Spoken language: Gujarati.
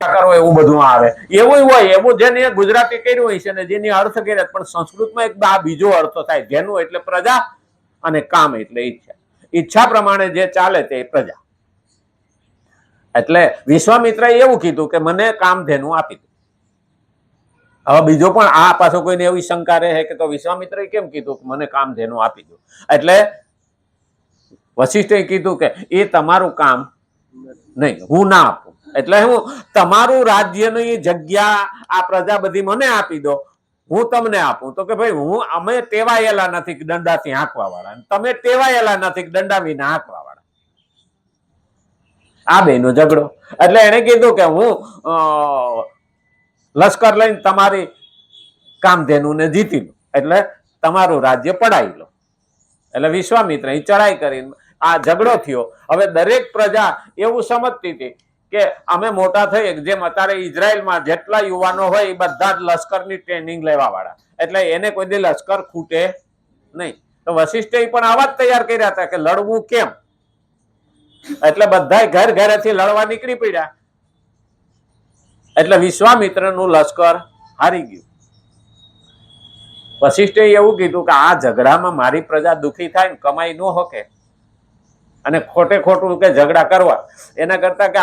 કરો એવું બધું આવે, એવું હોય એવું જેને ગુજરાતી કર્યું હોય છે ને જેની અર્થ કર્યા, પણ સંસ્કૃતમાં એક આ બીજો અર્થ થાય, જેનું એટલે પ્રજા અને કામ એટલે ઈચ્છા. ઈચ્છા પ્રમાણે જે ચાલે તે પ્રજા. એટલે વિશ્વામિત્રએ એવું કીધું કે મને કામધેનુ આપી દો. હવે બીજો પણ આ પાછો કોઈને એવી શંકા રહે કે તો વિશ્વામિત્રએ કેમ કીધું કે મને કામધેનુ આપી દો? એટલે વશિષ્ઠે કીધું કે એ તમારું કામ નહીં, હું ના આપું. એટલે હું તમારું રાજ્યની જગ્યા આ પ્રજા બધી મને આપી દો, હું તમને આપું. તો કે ભાઈ અમે ટેવાયેલા નથી દંડાથી હાંકવા વાળા, તમે ટેવાયેલા નથી દંડા વિના હાંકવા વાળા. આ બેનો ઝઘડો. એટલે એને કીધું કે હું લશ્કર લઈને તમારી કામધેનુને જીતી લો, એટલે તમારું રાજ્ય પડાવી લો. એટલે વિશ્વામિત્ર ચડાઈ કરીને આ ઝઘડો થયો. હવે દરેક પ્રજા એવું સમજતી હતી કે અમે મોટા થઈ, જેમ અત્યારે ઇઝરાયલમાં જેટલા યુવાનો હોય એ બધા જ લશ્કરની ટ્રેનિંગ લેવા વાળા, એટલે એને કોઈ દી લશ્કર ખૂટે નહીં. તો વશિષ્ઠે પણ આવા જ તૈયાર કર્યા હતા કે લડવું કેમ. એટલે બધા ઘર ઘરેથી લડવા નીકળી પડ્યા. એટલે વિશ્વામિત્રનું લશ્કર હારી ગયું. વશિષ્ઠે એવું કીધું કે આ ઝઘડામાં મારી પ્રજા દુખી થાય ને કમાઈ ન હોકે, અને ખોટે ખોટું કે ઝઘડા કરવા એના કરતા કે